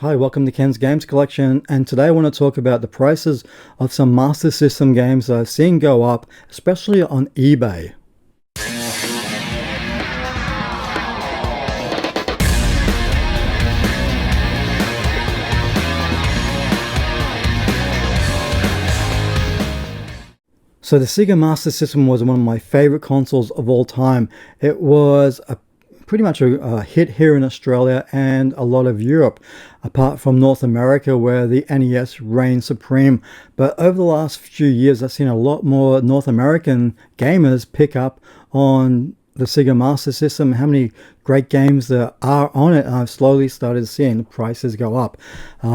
Hi, welcome to Ken's Games Collection, and today I want to talk about the prices of some Master System games that I've seen go up, especially on eBay. So the Sega Master System was one of my favorite consoles of all time. It was pretty much a hit here in Australia and a lot of Europe, apart from North America where the NES reigned supreme. But over the last few years, I've seen a lot more North American gamers pick up on the Sega Master System, how many great games there are on it. I've slowly started seeing the prices go up.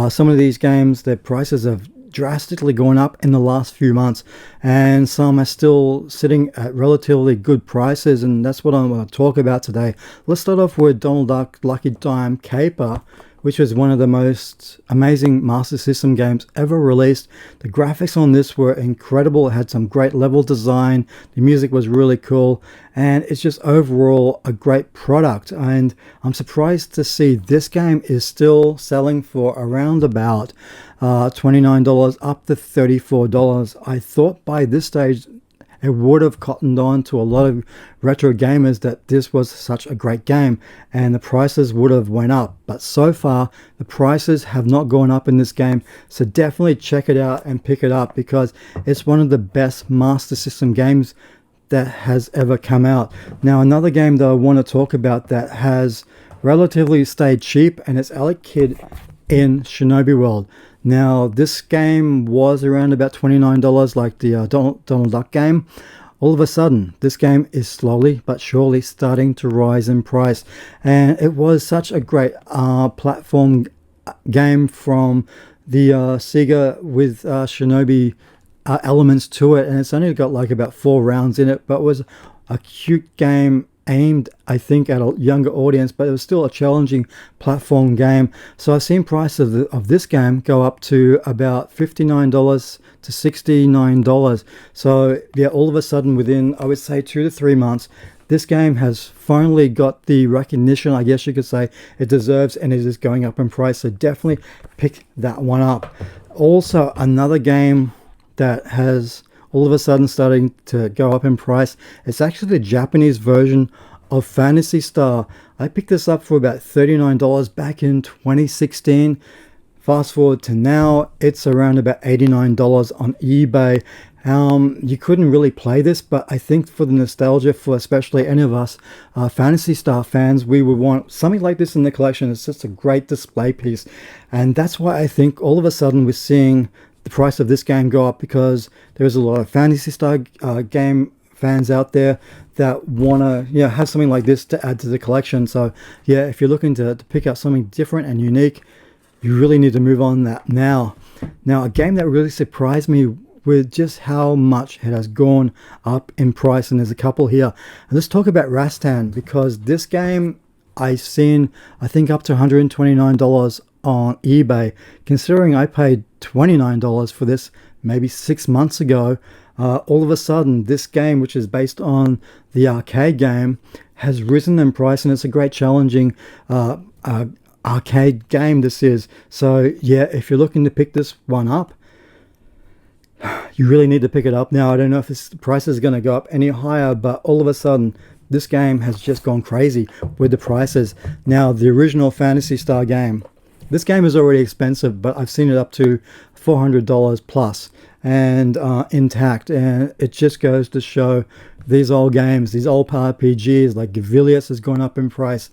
Some of these games, their prices have drastically gone up in the last few months, and some are still sitting at relatively good prices, and that's what I'm going to talk about today. Let's start off with Donald Duck Lucky Dime Caper, which was one of the most amazing Master System games ever released. The graphics on this were incredible. It had some great level design. The music was really cool. And it's just overall a great product. And I'm surprised to see this game is still selling for around about $29 up to $34. I thought by this stage it would have cottoned on to a lot of retro gamers that this was such a great game and the prices would have went up. But so far, the prices have not gone up in this game. So definitely check it out and pick it up because it's one of the best Master System games that has ever come out. Now, another game that I want to talk about that has relatively stayed cheap, and it's Alec in Shinobi World. Now, this game was around about $29 like the Donald Duck game. All of a sudden, this game is slowly but surely starting to rise in price. And it was such a great platform game from the Sega with Shinobi elements to it. And it's only got like about 4 rounds in it, but it was a cute game aimed, I think, at a younger audience, but it was still a challenging platform game. So I've seen prices of this game go up to about $59 to $69. So yeah, all of a sudden within, I would say, 2 to 3 months, this game has finally got the recognition, I guess you could say, it deserves, and it is going up in price. So definitely pick that one up. Also, another game that has all of a sudden starting to go up in price. It's actually the Japanese version of Phantasy Star. I picked this up for about $39 back in 2016. Fast forward to now, it's around about $89 on eBay. You couldn't really play this, but I think for the nostalgia, for especially any of us Phantasy Star fans, we would want something like this in the collection. It's just a great display piece. And that's why I think all of a sudden we're seeing the price of this game go up, because there's a lot of Phantasy Star game fans out there that want to have something like this to add to the collection. So yeah, if you're looking to pick out something different and unique, you really need to move on that now. Now, a game that really surprised me with just how much it has gone up in price, and there's a couple here. And let's talk about Rastan, because this game I've seen, I think, up to $129 on eBay. Considering I paid $29 for this maybe 6 months ago, all of a sudden this game, which is based on the arcade game, has risen in price, and it's a great challenging arcade game this is. So yeah, if you're looking to pick this one up, you really need to pick it up now. I don't know if this price is going to go up any higher, but all of a sudden this game has just gone crazy with the prices. Now, the original Phantasy Star game, this game is already expensive, but I've seen it up to $400 plus and intact. And it just goes to show these old games, these old RPGs like Gavilius has gone up in price.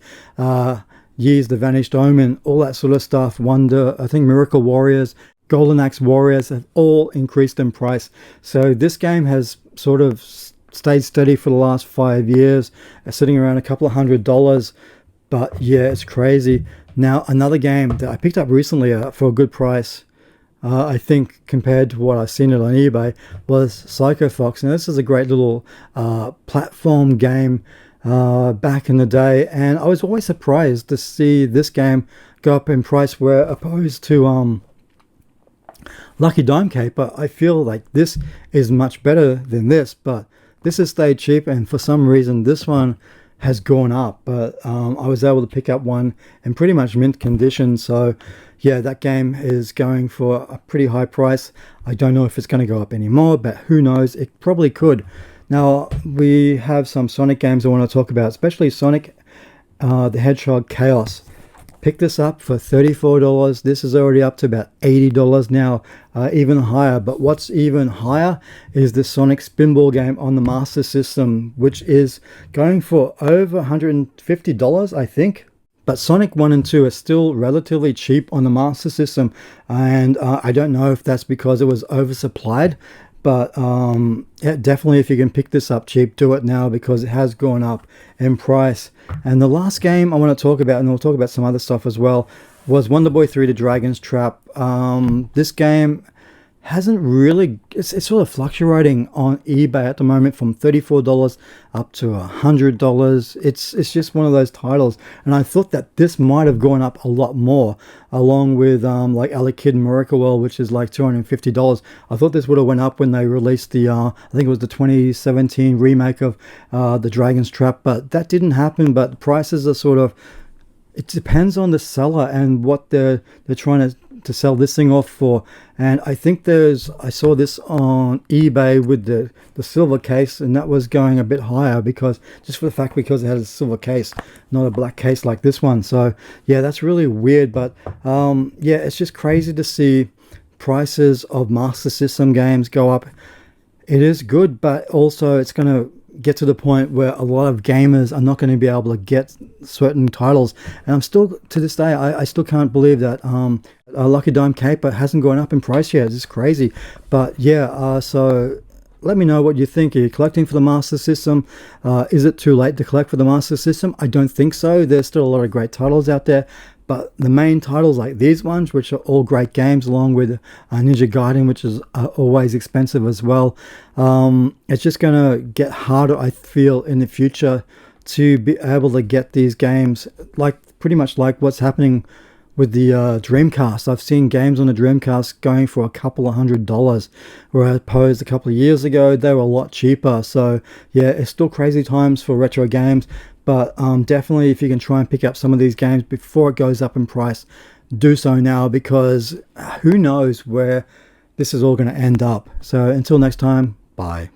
Years, The Vanished Omen, all that sort of stuff. Wonder, I think Miracle Warriors, Golden Axe Warriors have all increased in price. So this game has sort of stayed steady for the last 5 years, sitting around a couple of $100. But yeah, it's crazy. Now, another game that I picked up recently for a good price, I think compared to what I've seen it on eBay, was Psycho Fox. Now, this is a great little platform game back in the day, and I was always surprised to see this game go up in price, where opposed to Lucky Dime Caper, I feel like this is much better than this, but this has stayed cheap, and for some reason this one has gone up, but I was able to pick up one in pretty much mint condition. So yeah, that game is going for a pretty high price. I don't know if it's going to go up anymore, but who knows, it probably could. Now we have some Sonic games I want to talk about, especially Sonic the Hedgehog Chaos. Picked this up for $34. This is already up to about $80 now, even higher. But what's even higher is the Sonic Spinball game on the Master System, which is going for over $150, I think. But Sonic 1 and 2 are still relatively cheap on the Master System, and I don't know if that's because it was oversupplied. But yeah, definitely if you can pick this up cheap, do it now because it has gone up in price. And the last game I want to talk about, and we'll talk about some other stuff as well, was Wonder Boy 3 The Dragon's Trap. This game hasn't really, it's sort of fluctuating on eBay at the moment from $34 up to $100. It's just one of those titles, and I thought that this might have gone up a lot more, along with like Alec Kid and Miracle World, which is like $250. I thought this would have went up when they released the I think it was the 2017 remake of The Dragon's Trap, but that didn't happen. But the prices are sort of, it depends on the seller and what they're trying to sell this thing off for. And I think I saw this on eBay with the silver case, and that was going a bit higher because it has a silver case, not a black case like this one. So yeah, that's really weird. But yeah, it's just crazy to see prices of Master System games go up. It is good, but also it's going to get to the point where a lot of gamers are not going to be able to get certain titles. And I'm still, to this day, I still can't believe that a Lucky Dime Caper hasn't gone up in price yet. It's crazy. But yeah, so let me know what you think. Are you collecting for the Master System? Is it too late to collect for the Master System? I don't think so. There's still a lot of great titles out there. But the main titles like these ones, which are all great games, along with Ninja Gaiden, which is always expensive as well, it's just going to get harder, I feel, in the future to be able to get these games, like pretty much like what's happening with the Dreamcast. I've seen games on the Dreamcast going for a couple of $100, whereas opposed a couple of years ago, they were a lot cheaper. So yeah, it's still crazy times for retro games. But definitely, if you can try and pick up some of these games before it goes up in price, do so now, because who knows where this is all going to end up. So until next time, bye.